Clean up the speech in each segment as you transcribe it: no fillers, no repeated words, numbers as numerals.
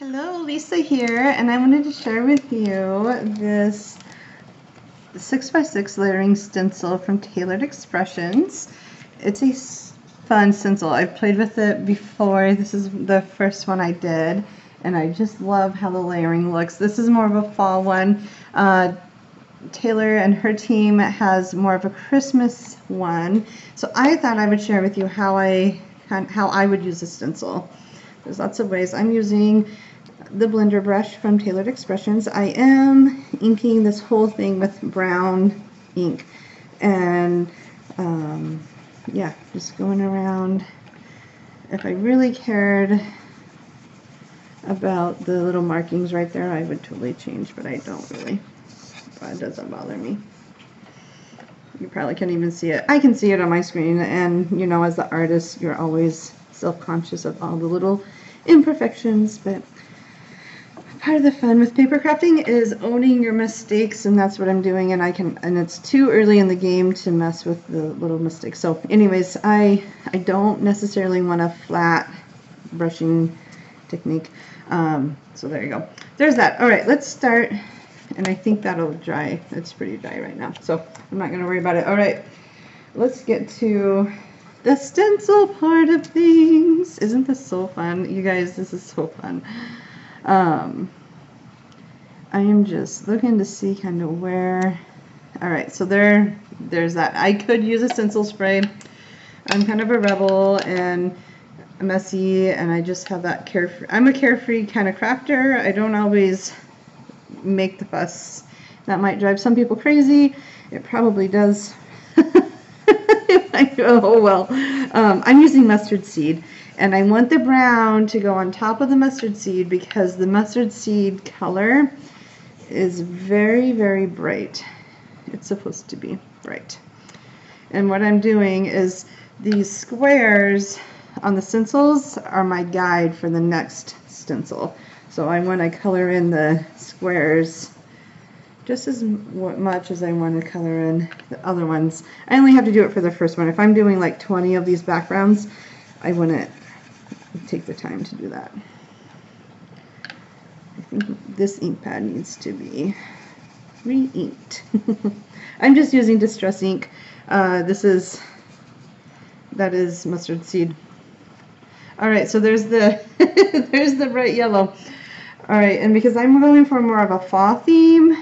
Hello, Lisa here, and I wanted to share with you this 6x6 layering stencil from Tailored Expressions. It's a fun stencil. I've played with it before. This is the first one I did, and I just love how the layering looks. This is more of a fall one. Taylor and her team has more of a Christmas one, so I thought I would share with you how I would use a stencil. There's lots of ways. I'm using the blender brush from Tailored Expressions. I am inking this whole thing with brown ink, and yeah, just going around. If I really cared about the little markings right there, I would totally change, but I don't really. It doesn't bother me. You probably can't even see it. I can see it on my screen, and you know, as the artist, you're always self-conscious of all the little imperfections, but part of the fun with paper crafting is owning your mistakes, and that's what I'm doing, and it's too early in the game to mess with the little mistakes. So anyways, I don't necessarily want a flat brushing technique. So there you go. There's that. All right, let's start. And I think that'll dry. It's pretty dry right now, so I'm not going to worry about it. All right, let's get to the stencil part of things. Isn't this so fun? You guys, this is so fun. I am just looking to see kind of where. All right, so there's that. I could use a stencil spray. I'm kind of a rebel and messy, and I just have that carefree. I'm a carefree kind of crafter. I don't always make the fuss. That might drive some people crazy. It probably does. Oh well. I'm using mustard seed, and I want the brown to go on top of the mustard seed because the mustard seed color is very, very bright. It's supposed to be bright. And what I'm doing is these squares on the stencils are my guide for the next stencil. So I want to color in the squares just as much as I want to color in the other ones. I only have to do it for the first one. If I'm doing like 20 of these backgrounds, I wouldn't take the time to do that. I think this ink pad needs to be re-inked. I'm just using Distress ink. That is mustard seed. All right, so there's the there's the bright yellow. All right, and because I'm going for more of a fall theme,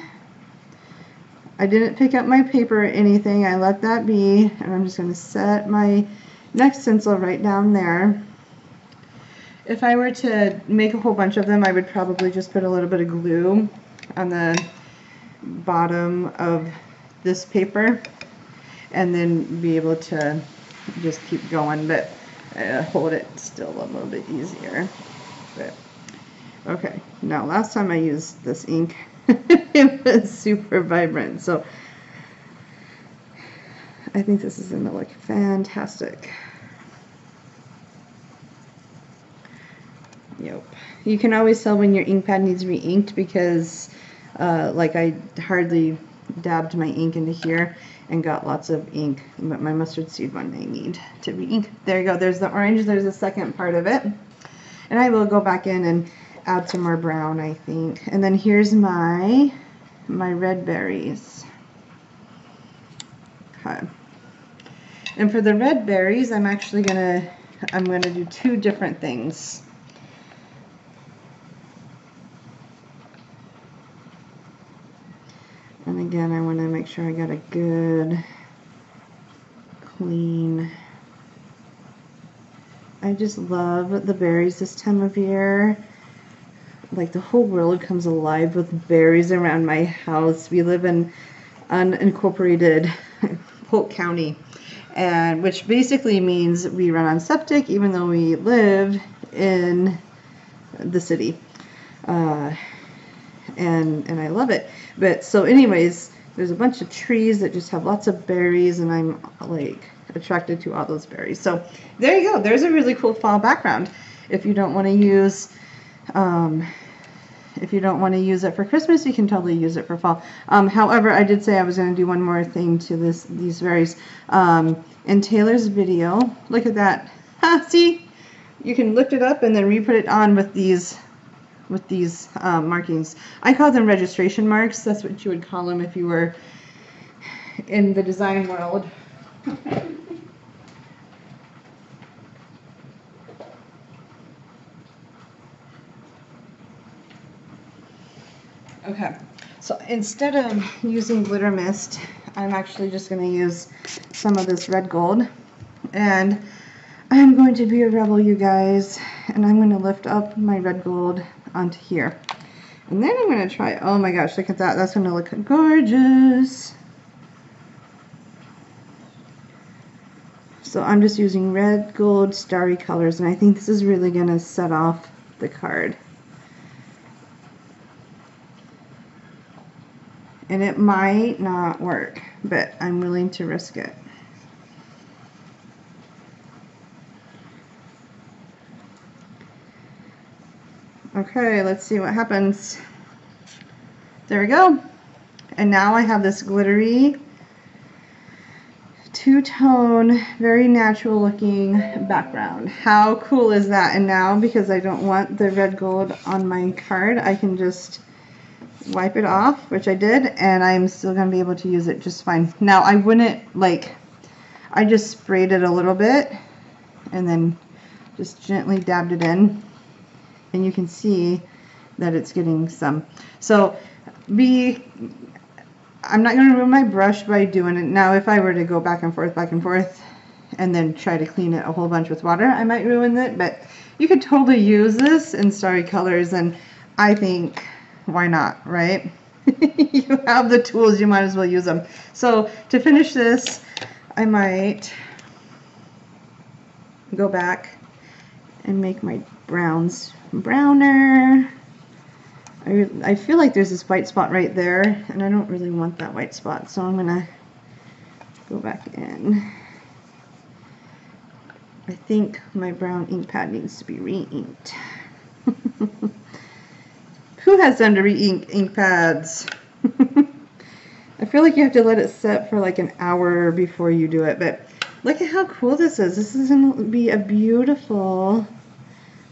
I didn't pick up my paper or anything. I let that be, and I'm just going to set my next stencil right down there. If I were to make a whole bunch of them, I would probably just put a little bit of glue on the bottom of this paper and then be able to just keep going, but hold it still a little bit easier. But okay, now last time I used this ink, it was super vibrant, so I think this is going to look fantastic. Yep. You can always tell when your ink pad needs re-inked because like I hardly dabbed my ink into here and got lots of ink, but my mustard seed one I need to re-ink. There you go. There's the orange. There's the second part of it. And I will go back in and add some more brown, I think. And then here's my red berries. Okay. And for the red berries, I'm actually gonna do two different things. And again, I want to make sure I got a good, clean. I just love the berries this time of year. Like the whole world comes alive with berries around my house. We live in unincorporated Polk County, and which basically means we run on septic even though we live in the city. And I love it. But so anyways, there's a bunch of trees that just have lots of berries, and I'm like attracted to all those berries. So there you go. There's a really cool fall background. If you don't want to use it for Christmas, you can totally use it for fall. However, I did say I was going to do one more thing to these berries. In Taylor's video, look at that. See, you can lift it up and then re-put it on with these with these markings. I call them registration marks. That's what you would call them if you were in the design world. Okay, so instead of using glitter mist, I'm actually just going to use some of this red gold, and I'm going to be a rebel, you guys, and I'm going to lift up my red gold onto here. And then I'm going to try, oh my gosh, look at that. That's going to look gorgeous. So I'm just using red gold Starry Colors, and I think this is really going to set off the card. And it might not work, but I'm willing to risk it. Okay, let's see what happens. There we go. And now I have this glittery, two-tone, very natural looking background. How cool is that? And now, because I don't want the red gold on my card, I can just wipe it off, which I did, and I'm still going to be able to use it just fine. Now, I wouldn't, like, I just sprayed it a little bit and then just gently dabbed it in. And you can see that it's getting some. So I'm not going to ruin my brush by doing it. Now, if I were to go back and forth, and then try to clean it a whole bunch with water, I might ruin it. But you could totally use this in Starry Colors, and I think, why not, right? You have the tools, you might as well use them. So to finish this, I might go back and make my browns browner. I feel like there's this white spot right there, and I don't really want that white spot, so I'm gonna go back in. I think my brown ink pad needs to be re-inked. Who has time to re-ink ink pads? I feel like you have to let it set for like an hour before you do it, but look at how cool this is. This is going to be a beautiful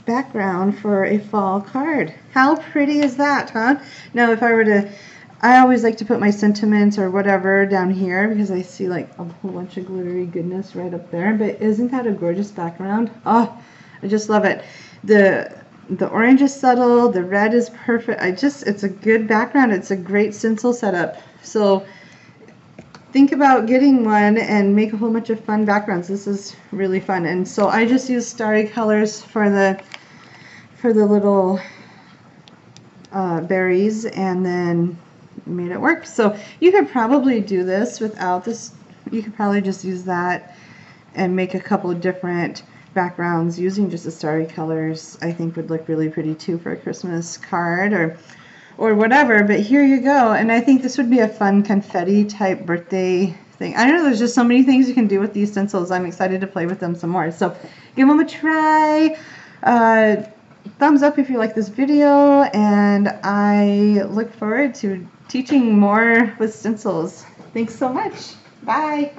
background for a fall card. How pretty is that, huh? Now, if I were to, I always like to put my sentiments or whatever down here because I see like a whole bunch of glittery goodness right up there, but isn't that a gorgeous background? Oh, I just love it. The orange is subtle, the red is perfect. It's a good background. It's a great stencil setup. So think about getting one and make a whole bunch of fun backgrounds. This is really fun. And so I just use Starry Colors for the little berries, and then made it work. So you could probably do this without this. You could probably just use that and make a couple of different backgrounds using just the Starry Colors. I think would look really pretty too for a Christmas card or whatever. But here you go. And I think this would be a fun confetti type birthday thing. I don't know, there's just so many things you can do with these stencils. I'm excited to play with them some more. So give them a try. Thumbs up if you like this video, and I look forward to teaching more with stencils. Thanks so much. Bye.